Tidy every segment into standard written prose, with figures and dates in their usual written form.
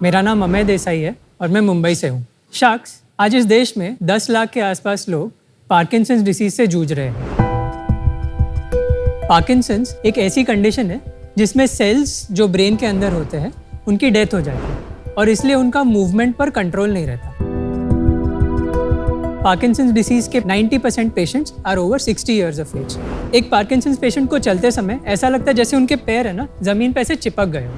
मेरा नाम अमय देसाई है और मैं मुंबई से हूँ। शख्स, आज इस देश में 10 लाख के आसपास लोग पार्किंसंस डिसीज से जूझ रहे हैं। पार्किंसंस एक ऐसी कंडीशन है जिसमें सेल्स जो ब्रेन के अंदर होते हैं उनकी डेथ हो जाती है और इसलिए उनका मूवमेंट पर कंट्रोल नहीं रहता। पार्किंसंस डिसीज के 90% patients are over 60 years of age. एक पार्किंसंस पेशेंट को चलते समय ऐसा लगता है जैसे उनके पैर है ना जमीन पे ऐसे चिपक गए हो,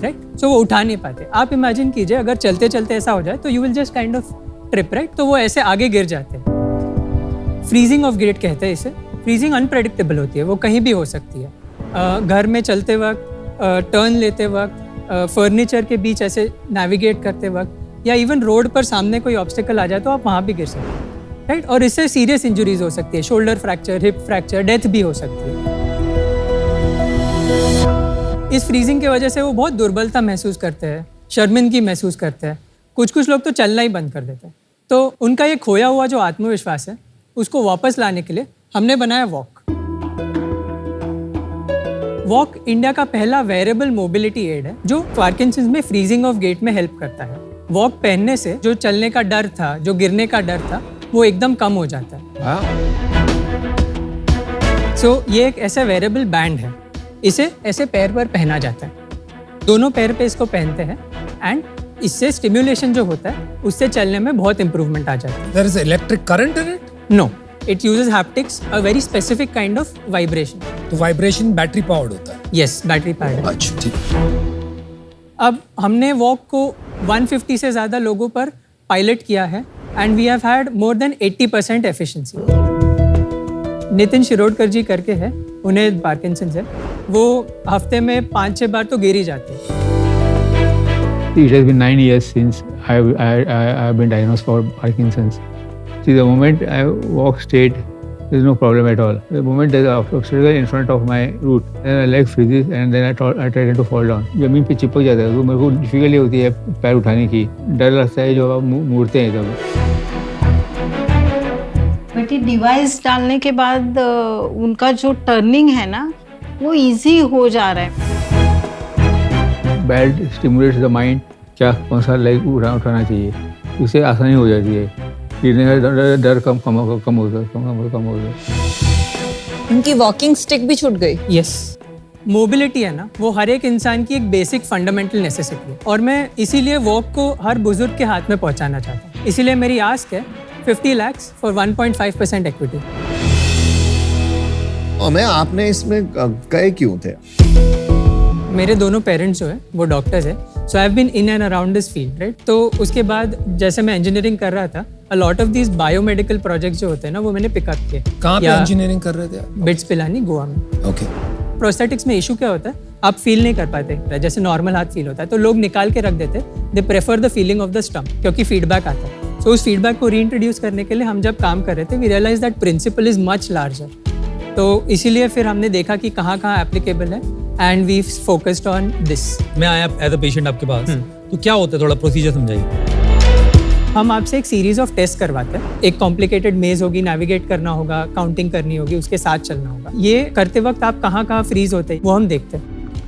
राइट? सो वो उठा नहीं पाते। आप इमेजिन कीजिए अगर चलते चलते ऐसा हो जाए तो you will just kind of trip, right? तो वो ऐसे आगे गिर जाते हैं। फ्रीजिंग ऑफ गेट कहते हैं इसे। फ्रीजिंग अनप्रेडिक्टेबल होती है, वो कहीं भी हो सकती है। घर में चलते वक्त, टर्न लेते वक्त, फर्नीचर के बीच ऐसे नेविगेट करते वक्त या इवन रोड पर सामने कोई ऑब्स्टिकल आ जाए तो आप वहाँ भी गिर सकते हैं, राइट? और इससे सीरियस इंजरीज हो सकती है, shoulder fracture, hip fracture, death भी हो सकती है। इस फ्रीजिंग की वजह से वो बहुत दुर्बलता महसूस करते हैं, शर्मिंदगी महसूस करते हैं। कुछ लोग तो चलना ही बंद कर देते हैं। तो उनका ये खोया हुआ जो आत्मविश्वास है उसको वापस लाने के लिए हमने बनाया वॉक। वॉक इंडिया का पहला वेयरेबल मोबिलिटी एड है जो पार्किंसंस में फ्रीजिंग ऑफ गेट में हेल्प करता है। वॉक पहनने से जो चलने का डर था, जो गिरने का डर था, वो एकदम कम हो जाता है। सो ये एक ऐसा वेयरेबल बैंड है, इसे ऐसे पैर पर पहना जाता है। दोनों पैर पे इसको पहनते हैं एंड इससे स्टिम्युलेशन जो होता है उससे चलने में बहुत इंप्रूवमेंट आ जाता है। There is electric current in it? No, it uses haptics, a very specific kind of vibration. तो वाइब्रेशन बैटरी पावर्ड होता है? Yes, battery powered. अच्छा, ठीक। अब हमने वॉक को 150 से ज़्यादा लोगों पर पायलट किया है and we have had more than 80% efficiency. Nitin Shirodkar ji करके है, उन्हें पार्किंसंस है। वो हफ्ते में 5-6 बार तो गिर ही जाते हैं। It has been 9 years since I've been diagnosed for Parkinson's. See, the moment I walk straight, there is no problem at all. The moment there is an obstacle in front of my route, then my leg freezes and then I try to fall down. जमीन पे चिपक जाता है तो मेरे को difficulty होती है पैर उठाने की, डर लगता है जो आप मुड़ते हैं तब। बट ये डिवाइस डालने के बाद उनका जो टर्निंग है ना वो इजी हो जा रहा है। बैड स्टिमुलेट्स द माइंड, क्या कौन सा लेग उठाना चाहिए, उससे आसानी हो जाती है। गिरने का डर कम हो गया। उनकी वॉकिंग स्टिक भी छूट गई। यस, मोबिलिटी है ना वो हर एक इंसान की एक बेसिक फंडामेंटल नेसेसिटी है और मैं इसीलिए वॉक को हर बुजुर्ग के हाथ में पहुंचाना चाहता हूँ। इसीलिए मेरी आस्क है 50 lakhs फॉर 1.5% इक्विटी। और मैं आपने इसमें गए क्यों थे? मेरे दोनों पेरेंट्स जो है वो डॉक्टर्स है, so I have been in and around this field, right? तो उसके बाद जैसे मैं इंजीनियरिंग कर रहा था, a lot of these biomedical projects जो होते हैं ना वो मैंने पिकअप किए। कहाँ पे इंजीनियरिंग कर रहे थे? बिट्स पिलानी, गोवा में। ओके। प्रोस्थेटिक्स में इशू क्या होता है, आप फील नहीं कर पाते जैसे नॉर्मल हाथ फील होता है, तो लोग निकाल के रख देते। They prefer the feeling of the stump क्योंकि फीडबैक आता है। सो उस फीडबैक को रीइंट्रोड्यूस करने के लिए हम जब काम कर रहे थे, we realize that principle is much larger. तो इसीलिए फिर हमने देखा कि कहाँ एप्लीकेबल है and we focused on this. मैं आया एज अ पेशेंट आपके पास, तो क्या होता है, थोड़ा प्रोसीजर समझाइए। हम आपसे एक सीरीज ऑफ टेस्ट करवाते हैं। एक कॉम्प्लिकेटेड मेज होगी, नेविगेट करना होगा, काउंटिंग करनी होगी, उसके साथ चलना होगा। ये करते वक्त आप कहाँ फ्रीज होते हैं वो हम देखते हैं।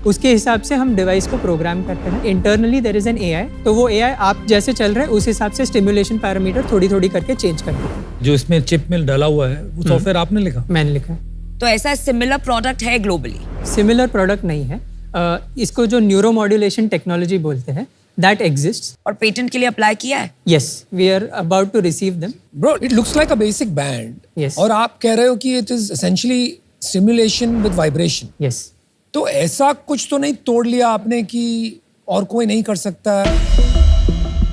उसके हिसाब से हम डिवाइस को प्रोग्राम करते हैं। Internally there is an AI, तो वो एआई आप जैसे चल रहे हैं उस हिसाब से स्टिमुलेशन पैरामीटर थोड़ी करके चेंज कर देते हैं। जो इसमें चिप में डाला हुआ है वो सॉफ्टवेयर आपने लिखा? मैंने लिखा है। तो ऐसा सिमिलर प्रोडक्ट है ग्लोबली? सिमिलर प्रोडक्ट नहीं है, इसको जो न्यूरोमॉड्यूलेशन टेक्नोलॉजी बोलते हैं दैट एग्जिस्ट्स। और पेटेंट के लिए अप्लाई किया है? Yes, we are about to receive them. Bro, it looks like a basic band. Yes. और आप कह रहे हो कि it is essentially stimulation with vibration. Yes. तो ऐसा कुछ तो नहीं तोड़ लिया आपने कि और कोई नहीं कर सकता?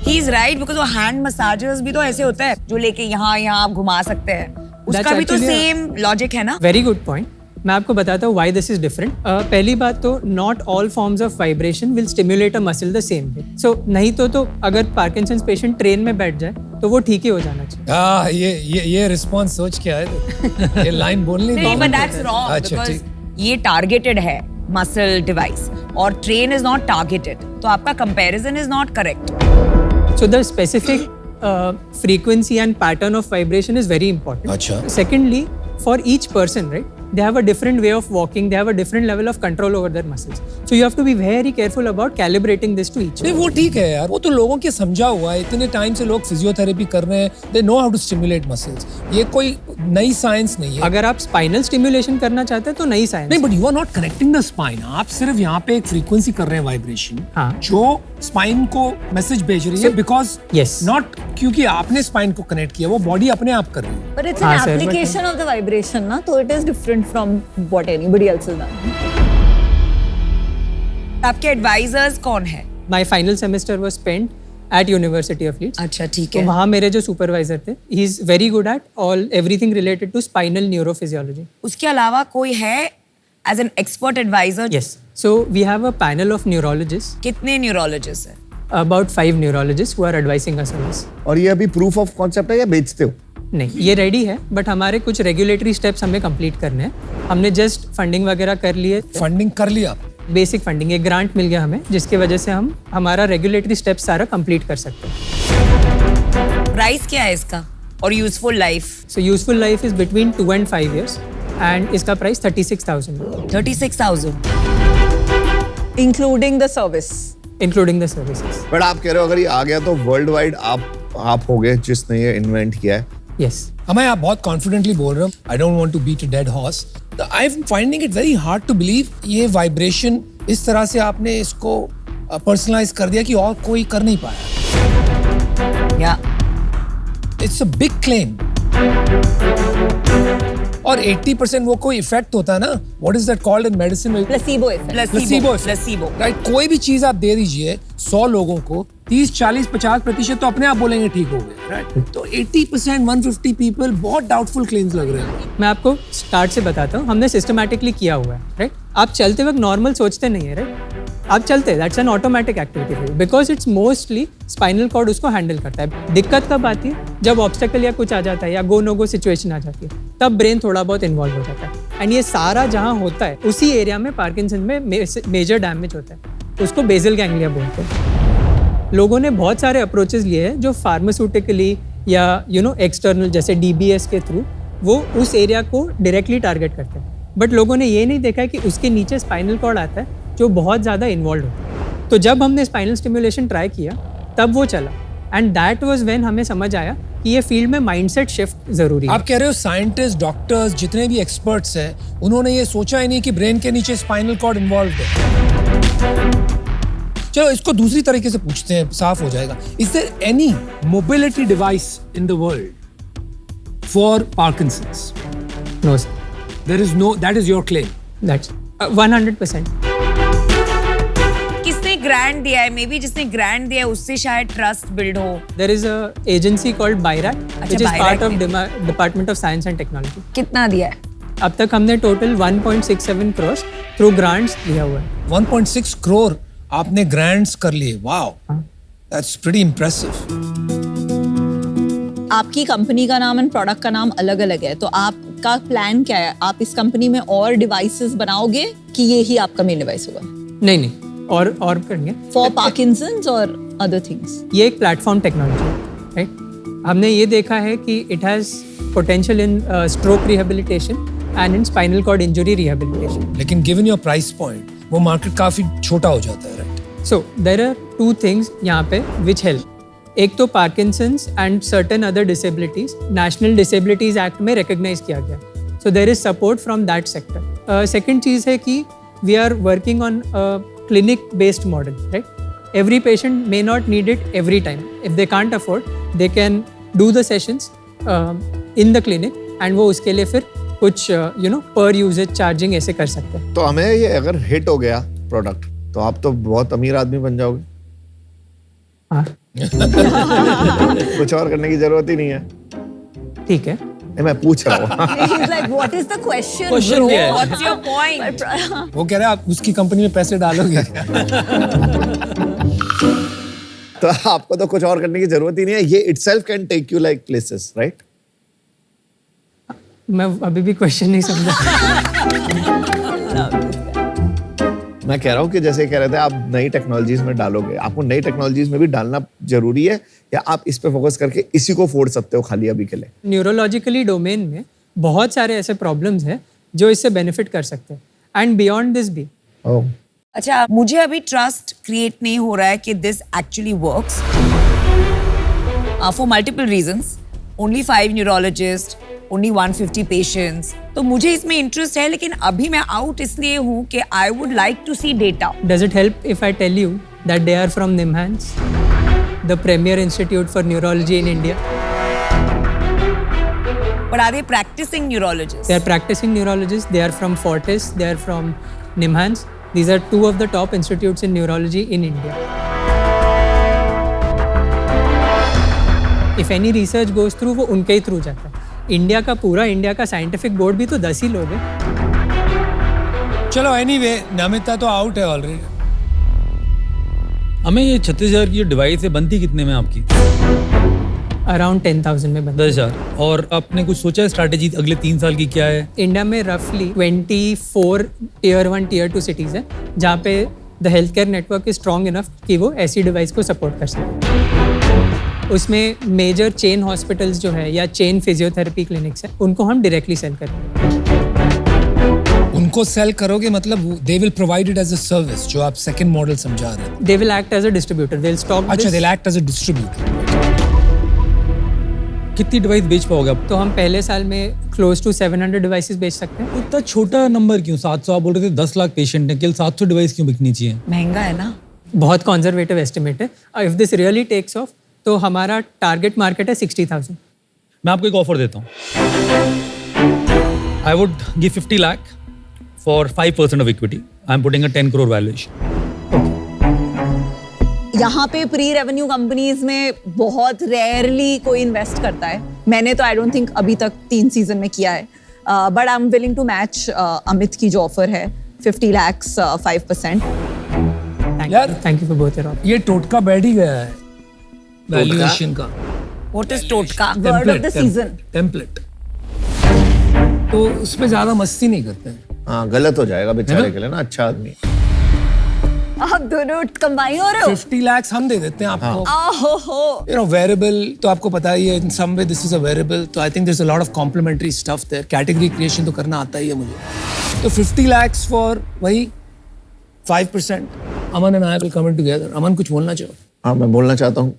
ही इज राइट, बिकॉज़ वो हैंड मसाजर्स भी तो ऐसे होता है जो लेके यहाँ आप घुमा सकते हैं, उसका भी तो सेम लॉजिक है ना। Very good point. मैं आपको बताता हूँ व्हाई दिस इज डिफरेंट। पहली बात तो not all forms of vibration will stimulate a muscle the same way. So नहीं तो अगर पार्किंसंस पेशेंट ट्रेन में बैठ जाए तो वो ठीक ही हो जाना चाहिए। ये रिस्पॉन्स सोच के आए थे। ये लाइन बोलनी नहीं, but that's wrong because ये टारगेटेड है मसल डिवाइस और ट्रेन इज नॉट टारगेटेड, तो आपका comparison is not correct. So the specific frequency and pattern of vibration is very important. अच्छा। Secondly, for each person, right, they have a different way of walking, they have a different level of control over their muscles. So you have to be very careful about calibrating this to each. नहीं वो ठीक है यार, वो तो लोगों के समझा हुआ है, इतने टाइम से लोग फिजियोथेरेपी कर रहे हैं, they know how to stimulate muscles. ये कोई नई साइंस नहीं है. अगर आप स्पाइनल स्टिमुलेशन करना चाहते हैं तो नई साइंस. नहीं, but you are not connecting the spine. आप सिर्फ यहाँ पे एक फ्रीक्वेंसी कर रहे हैं वाइब्रेशन, हाँ. जो स्पाइन को मैसेज भेज रही है, बिकॉज Yes. नॉट क्योंकि आपने स्पाइन को कनेक्ट किया, वो बॉडी अपने आप कर रही है. But it's हाँ, an sir, but- application of the vibration, na? So it is different from what anybody else has done. आपके एडवाइजर्स कौन है? My final semester was spent at University of Leeds. अच्छा ठीक तो है. वहाँ मेरे जो सुपरवाइजर थे, he is very good at everything related to spinal neurophysiology. उसके अलावा कोई है as an expert advisor? Yes. So we have a panel of neurologists, कितने न्यूरोलॉजिस्ट हैं? about 5 neurologists who are advising us on this. और ये अभी proof of concept है या बेचते हो? नहीं, ये रेडी है, बट हमारे कुछ रेगुलेटरी स्टेप्स हमें कंप्लीट करने हैं. हमने जस्ट फंडिंग वगैरह कर लिए, फंडिंग कर लिया. बेसिक फंडिंग, एक ग्रांट मिल गया हमें, जिसकी वजह से हम हमारा रेगुलेटरी स्टेप्स सारा कंप्लीट कर सकते हैं. प्राइस क्या है इसका और useful life? So useful life is between 2 and 5 years and इसका price 36,000 36,000 Including the service. Including the services. But आप कह रहे हो अगर ये आ गया तो वर्ल्ड वाइड आप हो गए जिसने ये इन्वेंट किया है. यस. हमें आप बहुत कॉन्फिडेंटली बोल रहे हो. I don't want to beat a dead horse. I am finding it very hard to believe ये वाइब्रेशन इस तरह से आपने इसको पर्सनलाइज कर दिया कि और कोई कर नहीं पाया. या इट्स अ बिग क्लेम. और 80% वो कोई इफेक्ट होता है ना, what is that called in medicine? Placebo effect. Placebo placebo. Right. कोई भी चीज आप दे दीजिए 100 लोगों को, 30, 40, 50% तो अपने आप बोलेंगे ठीक हो गए. राइट. तो 80%, 150 पीपल, बहुत डाउटफुल क्लेम्स लग रहे हैं. मैं आपको स्टार्ट से बताता हूँ. हमने सिस्टमैटिकली किया हुआ है, राइट. आप चलते वक्त नॉर्मल सोचते नहीं है, राइट. आप चलते, that's an automatic activity for you, because it's mostly spinal cord उसको हैंडल करता है. दिक्कत कब आती है? जब ऑब्स्टेकल या कुछ आ जाता है या गो नो गो सिचुएशन आ जाती है, तब ब्रेन थोड़ा बहुत इन्वॉल्व हो जाता है. एंड ये सारा जहाँ होता है उसी एरिया में पार्किंसन में मेजर डैमेज होता है. उसको बेसल गैंग्लिया बोलते हैं. लोगों ने बहुत सारे अप्रोचेस लिए हैं जो फार्मास्यूटिकली या एक्सटर्नल जैसे DBS के थ्रू वो उस एरिया को डायरेक्टली टारगेट करते हैं. बट लोगों ने ये नहीं देखा कि उसके नीचे स्पाइनल कॉर्ड आता है जो बहुत ज़्यादा इन्वॉल्व होता है. तो जब हमने स्पाइनल स्टिमुलेशन ट्राई किया तब वो चला. एंड दैट वाज व्हेन हमें समझ आया कि ये फील्ड में माइंडसेट शिफ्ट जरूरी है. आप कह रहे हो साइंटिस्ट, डॉक्टर्स, जितने भी एक्सपर्ट्स हैं, उन्होंने ये सोचा ही नहीं कि ब्रेन के नीचे स्पाइनल कॉर्ड इन्वॉल्व है. चलो इसको दूसरी तरीके से पूछते हैं, साफ हो जाएगा. Is there any mobility device in the world for Parkinson's? No sir. There is no. That is your claim. That's 100%. किसने ग्रांट दिया है? मे बी जिसने ग्रांट दिया है उससे शायद ट्रस्ट बिल्ड हो. There is a agency called BIRAC, which is BIRAC part of ने. Department of Science and Technology. कितना दिया है? अब तक हमने टोटल 1.67 crores थ्रू ग्रांट्स दिया हुआ है. 1.6 करोड़ आपने ग्रांट्स कर लिए. Wow, that's pretty impressive. आपकी कंपनी का नाम एंड प्रोडक्ट का नाम अलग अलग है, तो आपका प्लान क्या है? आप इस कंपनी में और डिवाइसेस बनाओगे कि ये ही आपका मेन डिवाइस होगा? नहीं और करेंगे. फॉर पार्किंसंस और अदर थिंग्स? ये एक प्लेटफॉर्म टेक्नोलॉजी है, राइट. हमने ये देखा है कि it has potential in stroke rehabilitation and in spinal cord injury rehabilitation. लेकिन गिवन योर प्राइस पॉइंट वो मार्केट काफी छोटा हो जाता है. Right. So there are 2 things यहाँ पे विच हेल्प. एक तो Parkinson's and certain other disabilities national disabilities act में रिकग्नाइज किया गया. So there is support from that sector. Second चीज़ है कि we are working on clinic based model, right? Every patient may not need it every time. If they can't afford, they can do the sessions in the clinic and वो उसके लिए फिर कुछ per usage charging ऐसे कर सकते हैं. तो हमें ये अगर हिट हो गया प्रोडक्ट तो आप तो बहुत अमीर आदमी बन जाओगे. हाँ. कुछ और करने की जरूरत ही नहीं है. ठीक है. मैं पूछ रहा हूँ. He's like, what is the question? Question bro? क्या है? What's your point? वो कह रहे हैं आप उसकी कंपनी में पैसे डालोगे. तो आपको तो कुछ और करने की जरूरत ही नहीं है. ये itself can take you like places, right? मैं अभी भी क्वेश्चन नहीं समझा. मैं कह रहा हूँ कि जैसे कह रहे थे आप नई टेक्नोलॉजीज में डालोगे, आपको नई टेक्नोलॉजीज में भी डालना जरूरी है या आप इस पे फोकस करके इसी को फोड़ सकते हो खाली अभी के लिए? न्यूरोलॉजिकली डोमेन में बहुत सारे ऐसे प्रॉब्लम्स हैं जो इससे बेनिफिट कर सकते हैं एंड बियॉन्ड दिस भी। ओह अच्छा, मुझे अभी ट्रस्ट क्रिएट नहीं हो रहा है कि this actually works for multiple reasons. Only 5 neurologist, only 150 patients. तो मुझे इसमें इंटरेस्ट है, लेकिन अभी मैं आउट इसलिए हूँ कि I would like to see data. Does it help if I tell you that they are from NIMHANS, the premier institute for neurology in India? But are they practicing neurologists? They are practicing neurologists. They are from Fortis. They are from NIMHANS. These are 2 of the top institutes in neurology in India. If any research goes through, वो उनके ही through जाता है। India का scientific board भी तो 10 ही लोग हैं। चलो एनीवे, नमिता तो आउट है ऑलरेडी। हमें ये 36,000 की जो डिवाइस है बनती कितने में आपकी? अराउंड 10,000 में बनता है। 10,000। और आपने कुछ सोचा है स्ट्रैटेजी अगले 3 साल की क्या है? इंडिया में रफली 24 टियर 1 टियर 2 सिटीज़ हैं जहाँ पे the health care network is strong enough कि वो ऐसी डिवाइस को सपोर्ट कर सके। उसमें मेजर चेन हॉस्पिटल्स जो है या चेन फिजियोथेरेपी क्लिनिक्स है, उनको हम डायरेक्टली सेल करेंगे। उनको सेल करोगे मतलब they will provide it as a service, जो आप सेकंड मॉडल समझा रहे हैं। They will act as a distributor, they will stock. अच्छा, they will act as a distributor. कितनी डिवाइस बेच पाओगे आप? तो हम पहले साल में क्लोज टू 700 डिवाइसेस बेच सकते हैं। इतना छोटा नंबर क्यों? 700 आप बोल रहे थे, 10 लाख पेशेंट हैं, केवल 700 डिवाइस क्यों बिकनी चाहिए? महंगा है ना। बहुत कंजर्वेटिव एस्टिमेट है। If this really takes off तो हमारा टारगेट मार्केट है 60,000। मैं आपको एक ऑफर देता हूँ। I would give 50 lakh for 5% of equity. I am putting a 10 crore valuation. यहाँ पे प्री रेवेन्यू कंपनीज में बहुत रेयरली कोई इन्वेस्ट करता है। मैंने तो आई डोंट थिंक अभी तक 3 सीजन में किया है, but I am willing to match Amit की जो ऑफर है 50 lakhs 5%। Thank you for both your offer. ये टोटका बैठ ही गया है वैल्यूएशन का। What is टोटका? Word of the season. Template. तो उसमें ज्यादा मस्ती नहीं करते हैं। हाँ, गलत हो जाएगा बेचारे के लिए ना। अच्छा आदमी। आप दोनों कंबाइन हो रहे हो। 50 lakhs हम दे देते हैं आपको। हो You know, variable तो आपको पता ही है, in some way this is a variable, तो I think there's a lot of complementary stuff there. Category creation तो करना आता ही है मुझे। तो 50 lakhs for वही 5%. अमन and I will come in together. अमन कुछ बोलना चाहो? हाँ, मैं बोलना चाहता हूँ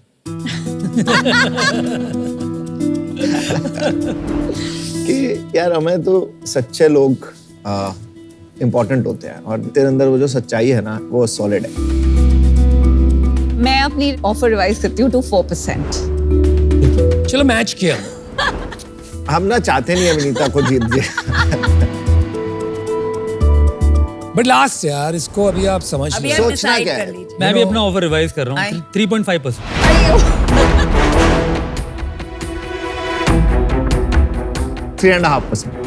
कि यार हमें तो सच्चे लोग इम्पोर्टेंट होते हैं, और तेरे अंदर वो जो सच्चाई है ना, वो सॉलिड है। मैं अपनी ऑफर रिवाइज करती हूँ to 4%। चलो मैच किया। हम ना चाहते नहीं अविनीता को जीत जाए। बट लास्ट यार, इसको अभी आप समझ अभी लो। आप सोचना decide क्या कर है? लीजिए। मैं भी अपना ऑफर रिवाइज कर रहा हूँ। 3.5%। 3.5%।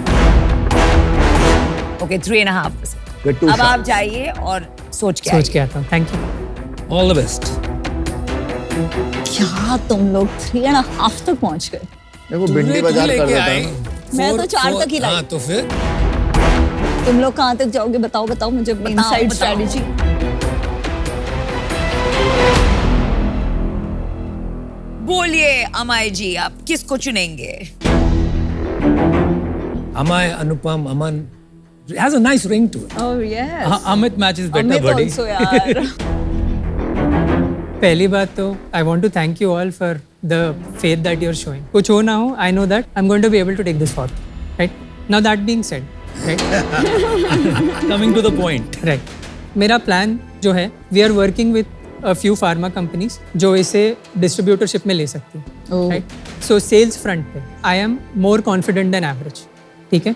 Okay, 3.5%। We're too अब आप sharp. जाइए और सोच के सोच के आता हूँ। Thank you. All the best. क्या तुम लोग 3.5 तक पहुंच गए? देखो भिंडी बाजार कर देता है। मैं तो 4 तक ही लाई। हाँ तो फिर तुम लोग कहाँ तक जाओगे? बताओ मुझे अपनी इनसाइड स्ट्रेटजी। बोलिए अमाय जी, आप किसको चुनेंगे? Amay, Anupam, Aman has a nice ring to it. Oh yes. Amit match is better Amit buddy. also यार। पहली बात तो I want to thank you all for the faith that you are showing. कुछ हो ना हो, I know that I am going to be able to take this forward, right? Now that being said, right, coming to the point. Right, मेरा plan जो है, we are working with a few pharma companies जो इसे distributorship में ले सकती है, right? सो sales front पे I am more confident than average, ठीक है?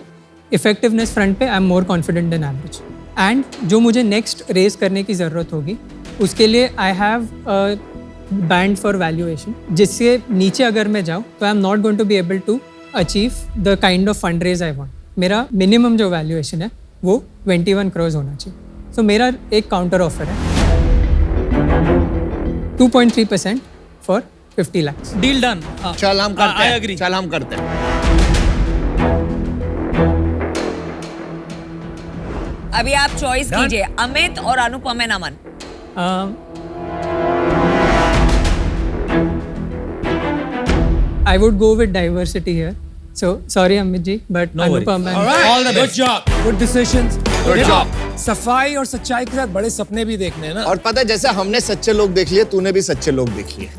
इफेक्टिवनेस फ्रंट पे I am more confident than average. And जो मुझे नेक्स्ट रेस करने की ज़रूरत होगी, उसके लिए I have band for valuation, जिससे नीचे अगर मैं जाऊँ तो I am not going to be able to achieve the kind of fund raise I want. मेरा मिनिमम जो वैल्यूएशन है वो 21 करोड़ होना चाहिए। सो मेरा एक काउंटर ऑफर है 2.3% फॉर 50 lakhs। Deal done. चल हम करते I हैं। agree। चल हम करते हैं। अभी आप चॉइस कीजिए, अमित और Anupam and Aman. I would go with diversity here So sorry Amit ji, but No worries. Anupam and All the Good best. job. Good decisions. Good job. सफाई और सच्चाई के साथ बड़े सपने भी देखने हैं ना. और पता है जैसे हमने सच्चे लोग देख लिए तूने भी सच्चे लोग देख लिए.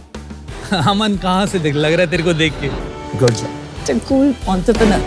अमन कहाँ से देख लग रहा है तेरे को देख के? Good job. It's a cool entrepreneur.